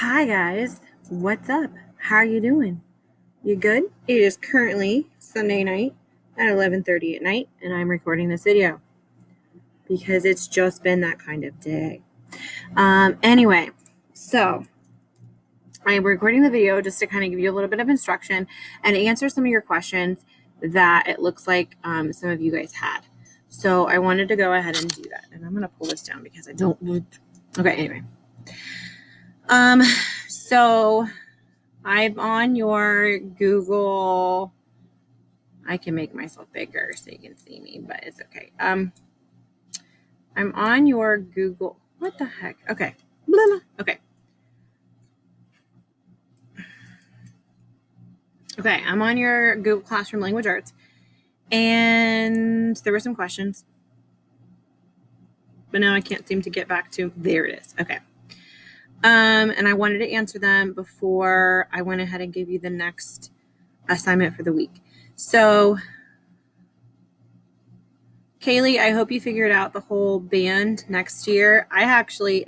Hi guys, what's up? How are you doing? You good? It is currently Sunday night at 11:30 at night, and I'm recording this video because it's just been that kind of day. Anyway, so I'm recording the video just to kind of give you a little bit of instruction and answer some of your questions that it looks like some of you guys had. So I wanted to go ahead and do that, and I'm gonna pull this down because I don't. Okay, anyway. So I'm on your Google. I can make myself bigger so you can see me, but it's okay. I'm on your Google. What the heck? Okay. Blah, blah. Okay. Okay, I'm on your Google Classroom Language Arts, and there were some questions, but now I can't seem to get back to. There it is. Okay. And I wanted to answer them before I went ahead and gave you the next assignment for the week. So, Kaylee, I hope you figured out the whole band next year. I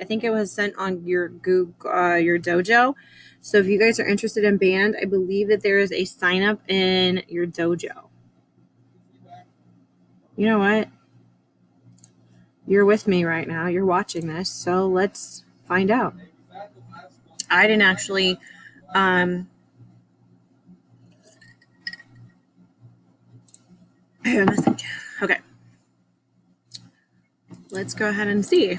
think it was sent on your Google, your dojo. So if you guys are interested in band, I believe that there is a sign up in your dojo. You know what? You're with me right now. You're watching this. So let's find out. I didn't actually, message. Okay. Let's go ahead and see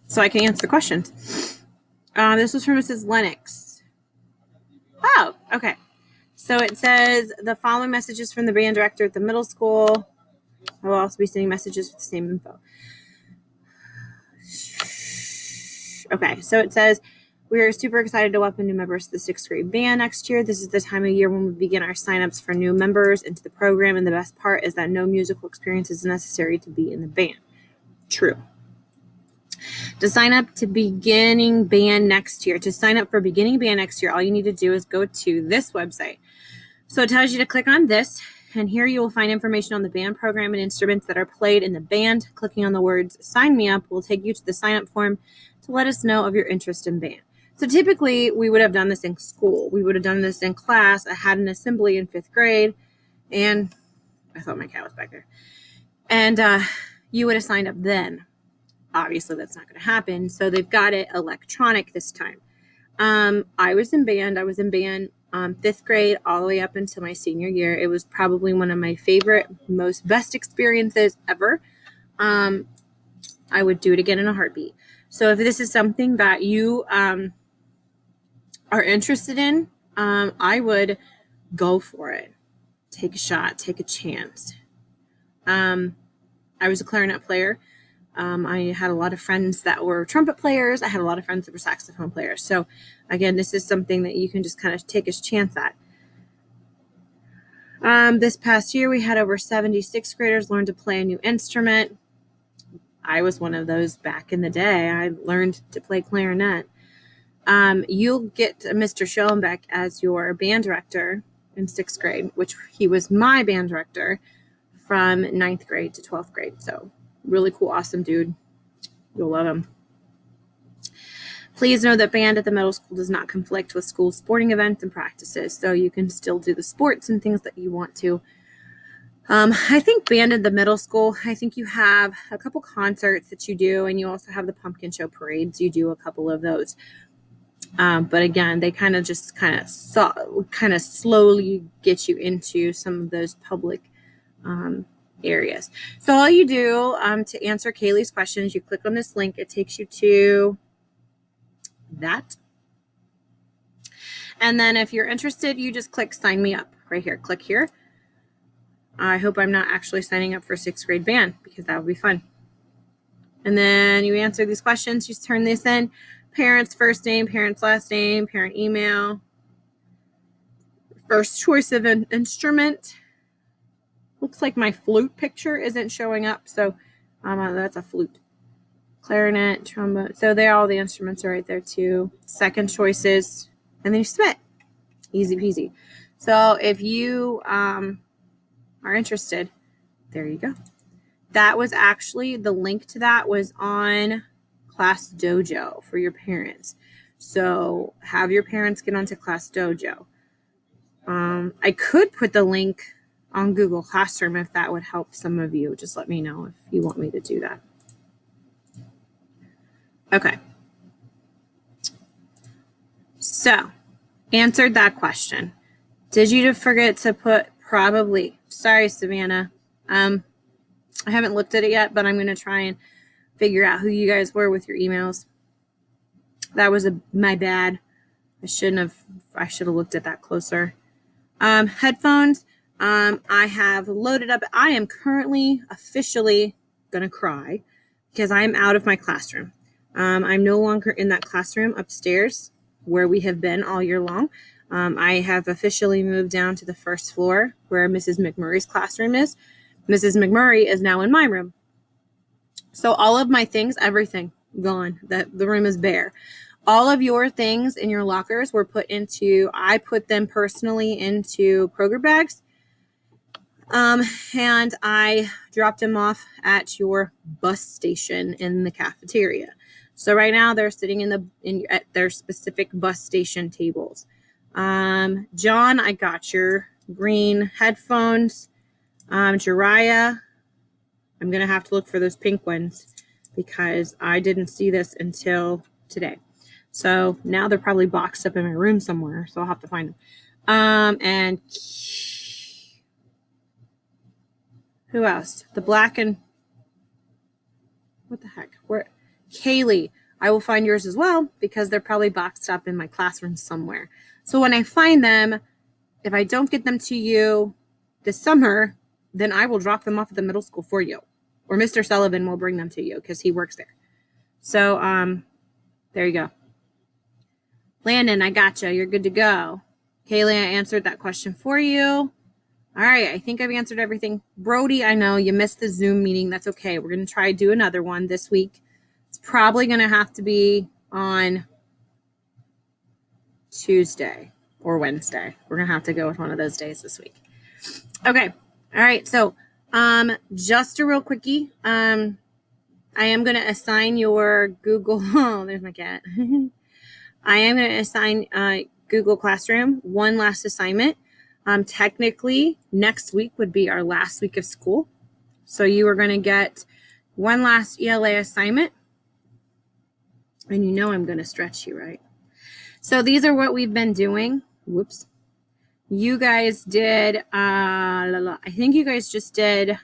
so I can answer the questions. This was from Mrs. Lennox. Oh, okay. So it says the following messages from the band director at the middle school. I will also be sending messages with the same info. Okay, so it says we are super excited to welcome new members to the 6th grade band next year. This is the time of year when we begin our signups for new members into the program, and the best part is that no musical experience is necessary to be in the band. True. To sign up to beginning band next year, all you need to do is go to this website. So it tells you to click on this, and here you will find information on the band program and instruments that are played in the band. Clicking on the words "Sign Me Up" will take you to the sign-up form to let us know of your interest in band. So typically, we would have done this in school. We would have done this in class. I had an assembly in 5th grade, and I thought my cat was back there. And you would have signed up then. Obviously, that's not going to happen. So they've got it electronic this time. I was in band 5th grade all the way up until my senior year. It was probably one of my favorite, best experiences ever. I would do it again in a heartbeat. So if this is something that you are interested in, I would go for it. Take a shot, take a chance. I was a clarinet player. I had a lot of friends that were trumpet players. I had a lot of friends that were saxophone players. So again, this is something that you can just kind of take a chance at. This past year, we had over 76 graders learn to play a new instrument. I was one of those back in the day. I learned to play clarinet. You'll get Mr. Schellenbeck as your band director in 6th grade, which he was my band director from 9th grade to 12th grade. So really cool, awesome dude. You'll love him. Please know that band at the middle school does not conflict with school sporting events and practices, so you can still do the sports and things that you want to. I think band at the middle school, I think you have a couple concerts that you do, and you also have the pumpkin show parades. You do a couple of those. But again, they kind of slowly get you into some of those public areas. So all you do to answer Kaylee's questions, you click on this link. It takes you to that. And then if you're interested, you just click sign me up right here. Click here. I hope I'm not actually signing up for 6th grade band because that would be fun. And then you answer these questions. You turn this in. Parents' first name, parents' last name, parent email. First choice of an instrument. Looks like my flute picture isn't showing up. So that's a flute. Clarinet, trombone. So all the instruments are right there too. Second choices. And then you submit. Easy peasy. So if you are interested, there you go. That was actually, the link to that was on Class Dojo for your parents. So have your parents get onto Class Dojo. I could put the link on Google Classroom if that would help some of you. Just let me know if you want me to do that. Okay. So, answered that question. Did you forget to put probably? Sorry, Savannah. I haven't looked at it yet, but I'm going to try and figure out who you guys were with your emails. That was my bad. I should have looked at that closer. Headphones. I have loaded up. I am currently officially going to cry because I'm out of my classroom. I'm no longer in that classroom upstairs where we have been all year long. I have officially moved down to the first floor where Mrs. McMurray's classroom is. Mrs. McMurray is now in my room. So all of my things, everything gone. The room is bare. All of your things in your lockers were I put them personally into Kroger bags. And I dropped them off at your bus station in the cafeteria. So right now they're sitting at their specific bus station tables. John, I got your green headphones. Jariah, I'm going to have to look for those pink ones because I didn't see this until today. So now they're probably boxed up in my room somewhere. So I'll have to find them. And who else? The black and what the heck? Where? Kaylee. I will find yours as well because they're probably boxed up in my classroom somewhere. So when I find them, if I don't get them to you this summer, then I will drop them off at the middle school for you. Or Mr. Sullivan will bring them to you because he works there. So there you go. Landon, I gotcha. You're good to go. Kaylee, I answered that question for you. All right, I think I've answered everything. Brody, I know you missed the Zoom meeting. That's okay. We're going to try to do another one this week. It's probably going to have to be on Tuesday or Wednesday. We're going to have to go with one of those days this week. Okay. All right. So just a real quickie. I am going to assign your Google. Oh, there's my cat. I am going to assign Google Classroom one last assignment. Technically, next week would be our last week of school. So you are going to get one last ELA assignment. And you know I'm going to stretch you, right? So these are what we've been doing. Whoops. You guys did, I think you guys just did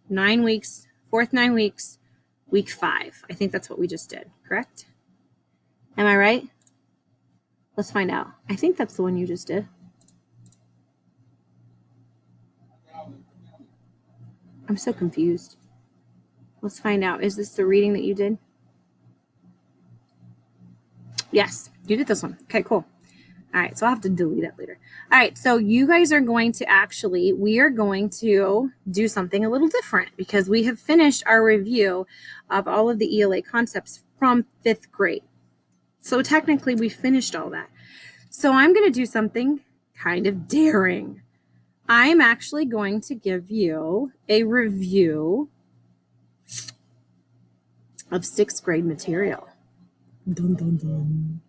9 weeks, fourth 9 weeks, week 5. I think that's what we just did, correct? Am I right? Let's find out. I think that's the one you just did. I'm so confused. Let's find out. Is this the reading that you did? Yes, you did this one. Okay, cool. All right, so I'll have to delete it later. All right, so you guys are going to we are going to do something a little different because we have finished our review of all of the ELA concepts from 5th grade. So technically we finished all that. So I'm going to do something kind of daring. I'm actually going to give you a review of 6th grade material. Dun, dun, dun.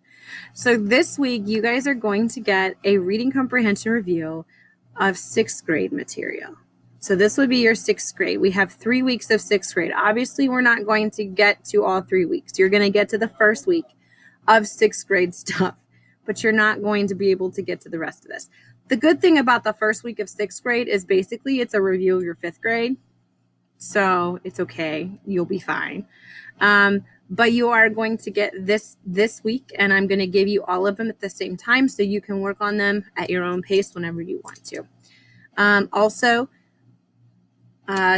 So this week, you guys are going to get a reading comprehension review of 6th grade material. So this would be your 6th grade. We have 3 weeks of 6th grade. Obviously, we're not going to get to all 3 weeks. You're going to get to the first week of 6th grade stuff, but you're not going to be able to get to the rest of this. The good thing about the first week of 6th grade is basically it's a review of your 5th grade. So it's okay. You'll be fine. But you are going to get this week, and I'm going to give you all of them at the same time so you can work on them at your own pace whenever you want to. Also,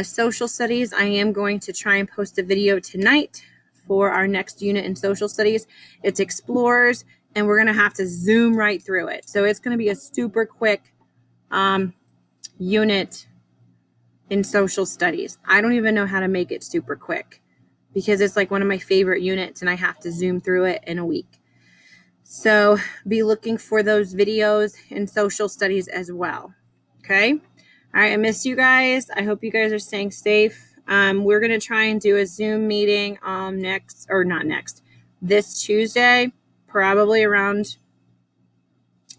social studies, I am going to try and post a video tonight for our next unit in social studies. It's Explorers, and we're going to have to zoom right through it. So it's going to be a super quick unit in social studies. I don't even know how to make it super quick because it's like one of my favorite units and I have to zoom through it in a week. So be looking for those videos in social studies as well. Okay. All right. I miss you guys. I hope you guys are staying safe. We're going to try and do a Zoom meeting this Tuesday. probably around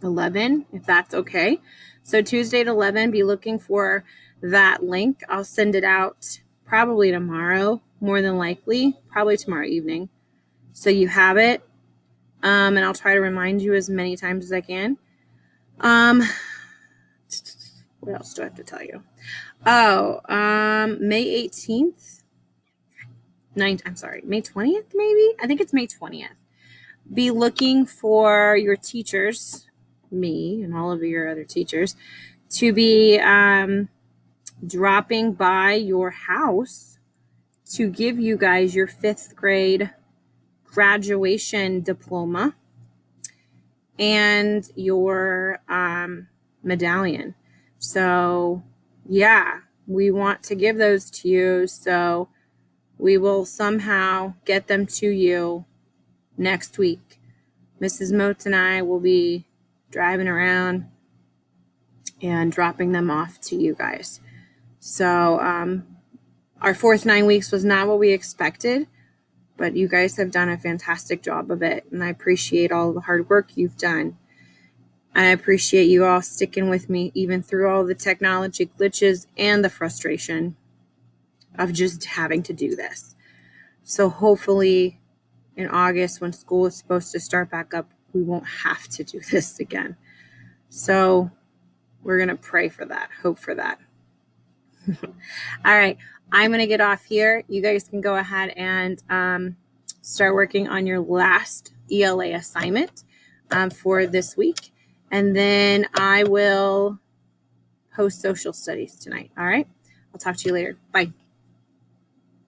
11, if that's okay. So Tuesday at 11, be looking for that link. I'll send it out probably tomorrow, more than likely, probably tomorrow evening. So you have it. And I'll try to remind you as many times as I can. What else do I have to tell you? Oh, May 18th. May 20th, maybe? I think it's May 20th. Be looking for your teachers, me and all of your other teachers, to be dropping by your house to give you guys your 5th grade graduation diploma and your medallion. So, yeah, we want to give those to you. So we will somehow get them to you next week. Mrs. Motes and I will be driving around and dropping them off to you guys. So our 4th 9 weeks was not what we expected, but you guys have done a fantastic job of it, and I appreciate all the hard work you've done. I appreciate you all sticking with me even through all the technology glitches and the frustration of just having to do this. So hopefully in August, when school is supposed to start back up, we won't have to do this again. So we're going to pray for that, hope for that. All right, I'm going to get off here. You guys can go ahead and start working on your last ELA assignment for this week. And then I will post social studies tonight. All right, I'll talk to you later. Bye.